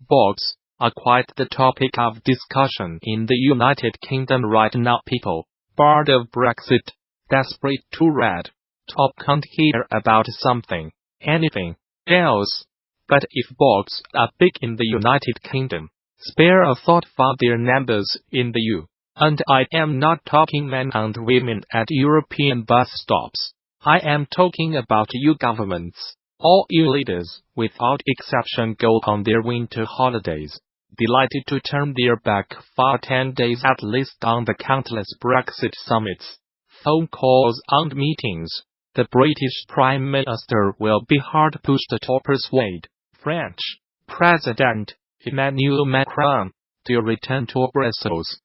Votes are quite the topic of discussion in the United Kingdom right now. People, bored of Brexit, desperate to read, top can't hear about anything else. But if votes are big in the United Kingdom, spare a thought for their neighbours in the EU. And I am not talking men and women at European bus stops. I am talking about EU governments. All EU leaders, without exception, go on their winter holidays, delighted to turn their back for 10 days at least on the countless Brexit summits, phone calls and meetings. The British Prime Minister will be hard pushed to persuade French President Emmanuel Macron to return to Brussels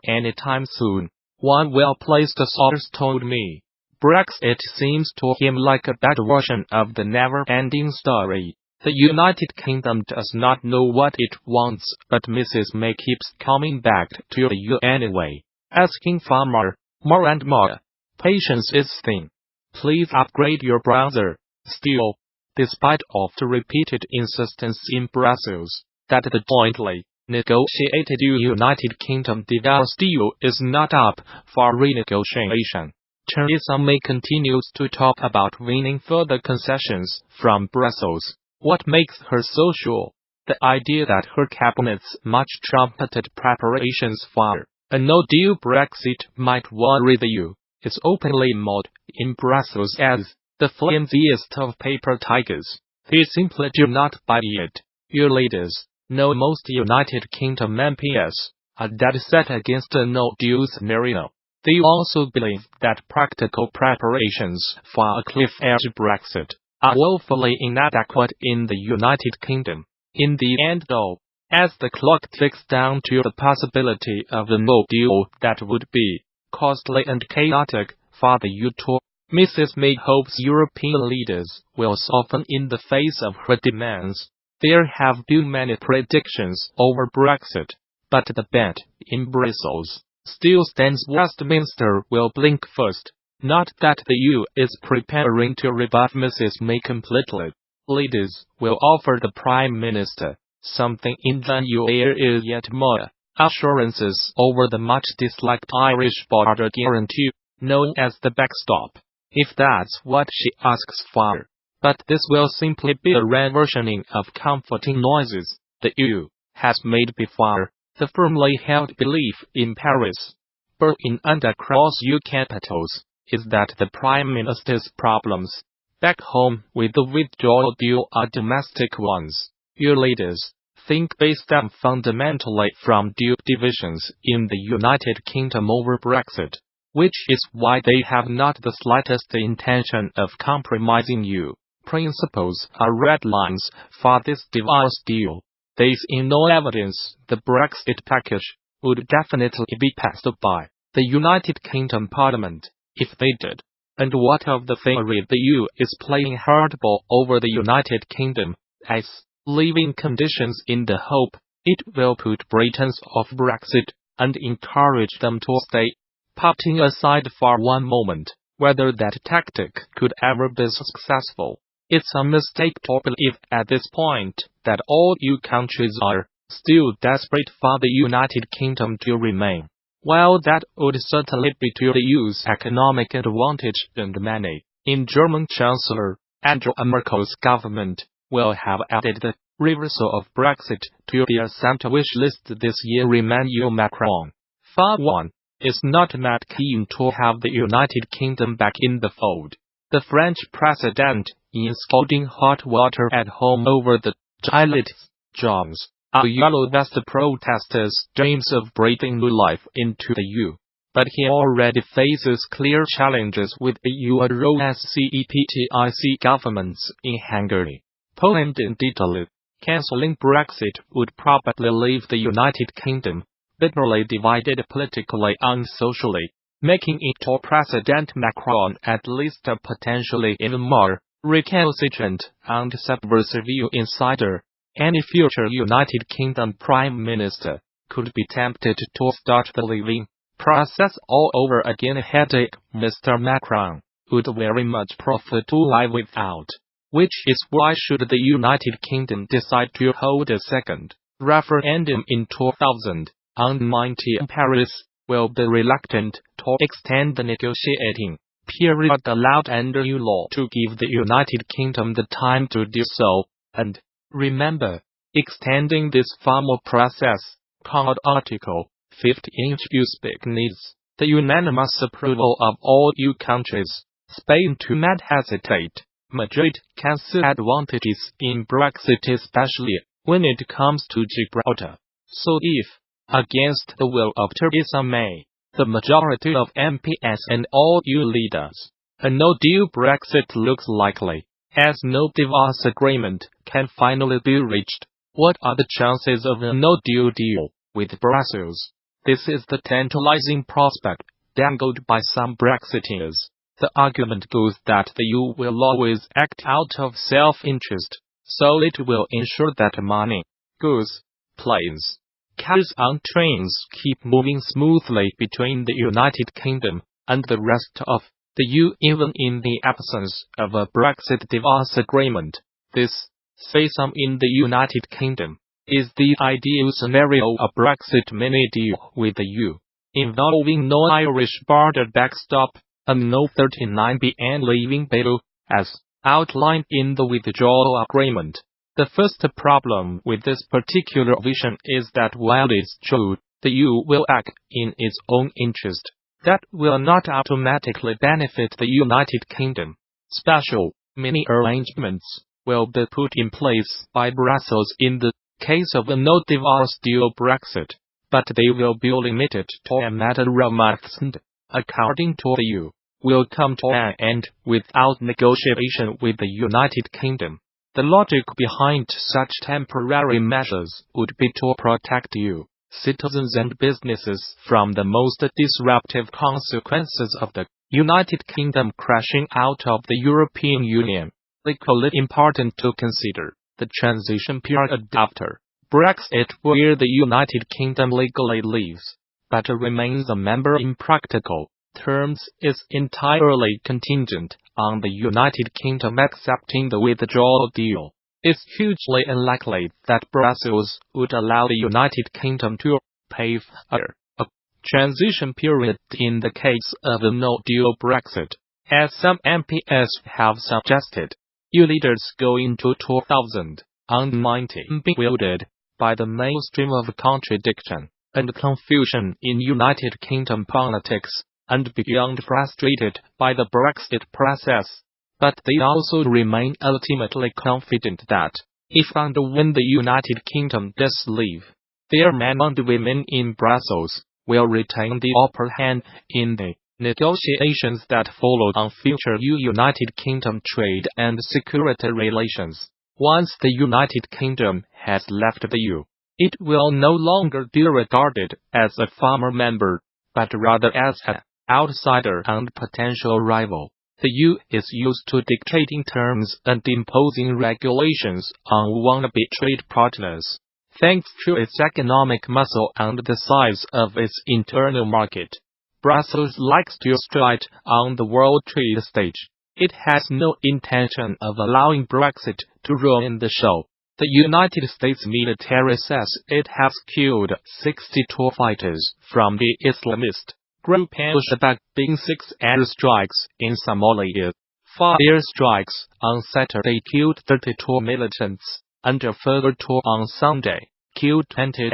anytime soon. One well-placed source told me, Brexit seems to him like a bad version of the never-ending story. The United Kingdom does not know what it wants, but Mrs. May keeps coming back to the EU anyway, asking for more and more. Patience is thin. Please upgrade your browser. Still, despite oft-repeated insistence in Brussels that the jointly negotiated United Kingdom divorce deal is not up for renegotiation, Theresa May continues to talk about winning further concessions from Brussels. What makes her so sure? The idea that her cabinet's much-trumpeted preparations for a no-deal Brexit might worry the EU is openly mocked in Brussels as the flimsiest of paper tigers. They simply do not buy it. EU leaders, no, most United Kingdom MPs, are dead set against a no-deal scenario. They also believe that practical preparations for a cliff-edge Brexit are woefully inadequate in the United Kingdom. In the end though, as the clock ticks down to the possibility of a no-deal that would be costly and chaotic for the EU too, Mrs. May hopes European leaders will soften in the face of her demands. There have been many predictions over Brexit, but the bet in Brussels still stands. Westminster will blink first. Not that the EU is preparing to rebuff Mrs. May completely. Leaders will offer the Prime Minister something in January, yet more assurances over the much-disliked Irish border guarantee, known as the backstop, if that's what she asks for. But this will simply be a reversioning of comforting noises the EU has made before. The firmly held belief in Paris, Berlin and across EU capitals is that the Prime Minister's problems back home with the withdrawal deal are domestic ones. EU leaders think they stem fundamentally from deep divisions in the United Kingdom over Brexit, which is why they have not the slightest intention of compromising EU principles or red lines for this divorce deal. There is no evidence the Brexit package would definitely be passed by the United Kingdom Parliament if they did. And what of the theory the EU is playing hardball over the United Kingdom as living conditions in the hope it will put Britons off Brexit and encourage them to stay? Putting aside for one moment whether that tactic could ever be successful, it's a mistake to believe at this point that all EU countries are still desperate for the United Kingdom to remain. While that would certainly be to the EU's economic advantage and many in German Chancellor Angela Merkel's government will have added the reversal of Brexit to their Santa wish list this year. Emmanuel Macron, for one, is not that keen to have the United Kingdom back in the fold. The French president is scalding hot water at home over the gilets, jaunes, yellow vest protesters' dreams of breathing new life into the EU. But he already faces clear challenges with the Eurosceptic governments in Hungary, Poland and Italy. Cancelling Brexit would probably leave the United Kingdom bitterly divided politically and socially, making it to President Macron at least a potentially even more recalcitrant and subversive EU insider. Any future United Kingdom Prime Minister could be tempted to start the leaving process all over again. Headache. Mr. Macron would very much prefer to live without which is why should the United Kingdom decide to hold a second referendum in 2019, Paris will be reluctant to extend the negotiating period allowed under EU law to give the United Kingdom the time to do so, and remember, extending this formal process, called Article 50 in Eurosceptic, needs the unanimous approval of all EU countries. Spain too might hesitate. Madrid can see advantages in Brexit, especially when it comes to Gibraltar. So if, against the will of Theresa May, the majority of MPs and all EU leaders, a no-deal Brexit looks likely, as no divorce agreement can finally be reached, what are the chances of a no-deal deal with Brussels? This is the tantalizing prospect dangled by some Brexiteers. The argument goes that the EU will always act out of self-interest, so it will ensure that money, goods, planes, cars and trains keep moving smoothly between the United Kingdom and the rest of the EU even in the absence of a Brexit divorce agreement. This, say some in the United Kingdom, is the ideal scenario, a Brexit mini-deal with the EU, involving no Irish border backstop, and no 39B and leaving below, as outlined in the withdrawal agreement. The first problem with this particular vision is that while it's true, the EU will act in its own interest, that will not automatically benefit the United Kingdom. Special, mini-arrangements will be put in place by Brussels in the case of a no-divorce deal Brexit, but they will be limited to a matter of months and, according to the EU, will come to an end without negotiation with the United Kingdom. The logic behind such temporary measures would be to protect EU citizens and businesses from the most disruptive consequences of the United Kingdom crashing out of the European Union. Equally important to consider the transition period after Brexit, where the United Kingdom legally leaves, but remains a member in practical terms, is entirely contingent on the United Kingdom accepting the withdrawal deal. It's hugely unlikely that Brussels would allow the United Kingdom to pay for a transition period in the case of a no-deal Brexit, as some MPs have suggested. EU leaders go into 2019 bewildered by the maelstrom of contradiction and confusion in United Kingdom politics, and beyond frustrated by the Brexit process. But they also remain ultimately confident that, if and when the United Kingdom does leave, their men and women in Brussels will retain the upper hand in the negotiations that follow on future EU-United Kingdom trade and security relations. Once the United Kingdom has left the EU, it will no longer be regarded as a former member, but rather as an outsider and potential rival. The EU is used to dictating terms and imposing regulations on wannabe trade partners, thanks to its economic muscle and the size of its internal market. Brussels likes to stride on the world trade stage. It has no intention of allowing Brexit to ruin the show. The United States military says it has killed 62 fighters from the Islamist group al-Shabab in 6 airstrikes in Somalia. 4 airstrikes on Saturday killed 32 militants, and a further 2 on Sunday killed 28.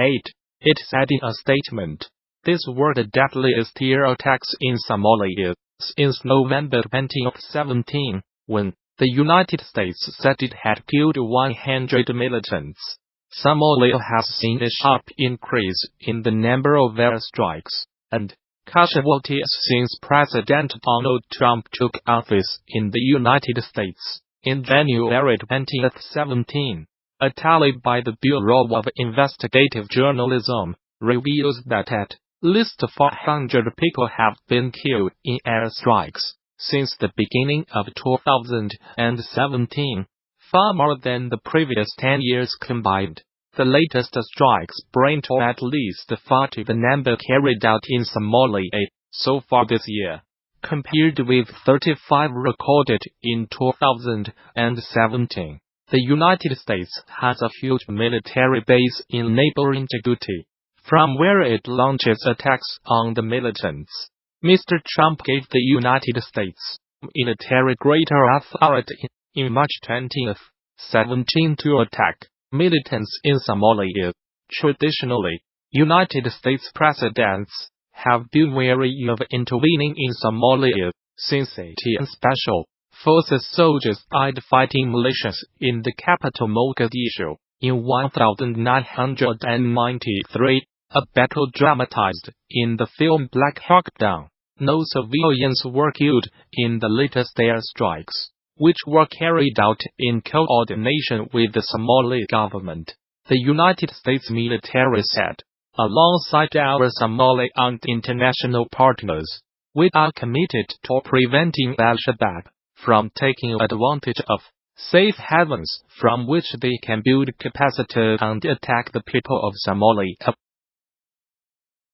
It said in a statement, "These were the deadliest air attacks in Somalia since November 2017, when the United States said it had killed 100 militants." Somalia has seen a sharp increase in the number of airstrikes and casualties since President Donald Trump took office in the United States in January 2017. A tally by the Bureau of Investigative Journalism reveals that at least 400 people have been killed in airstrikes since the beginning of 2017, far more than the previous 10 years combined. The latest strikes bring to at least 40 the number carried out in Somalia so far this year. compared with 35 recorded in 2017. The United States has a huge military base in neighboring Djibouti, from where it launches attacks on the militants. Mr. Trump gave the United States military greater authority in March 2017 to attack militants in Somalia. Traditionally, United States presidents have been wary of intervening in Somalia, since it and special forces soldiers died fighting militias in the capital Mogadishu in 1993, a battle dramatized in the film Black Hawk Down. No civilians were killed in the latest airstrikes, which were carried out in coordination with the Somali government, the United States military said. Alongside our Somali and international partners, we are committed to preventing al-Shabab from taking advantage of safe havens from which they can build capacity and attack the people of Somalia.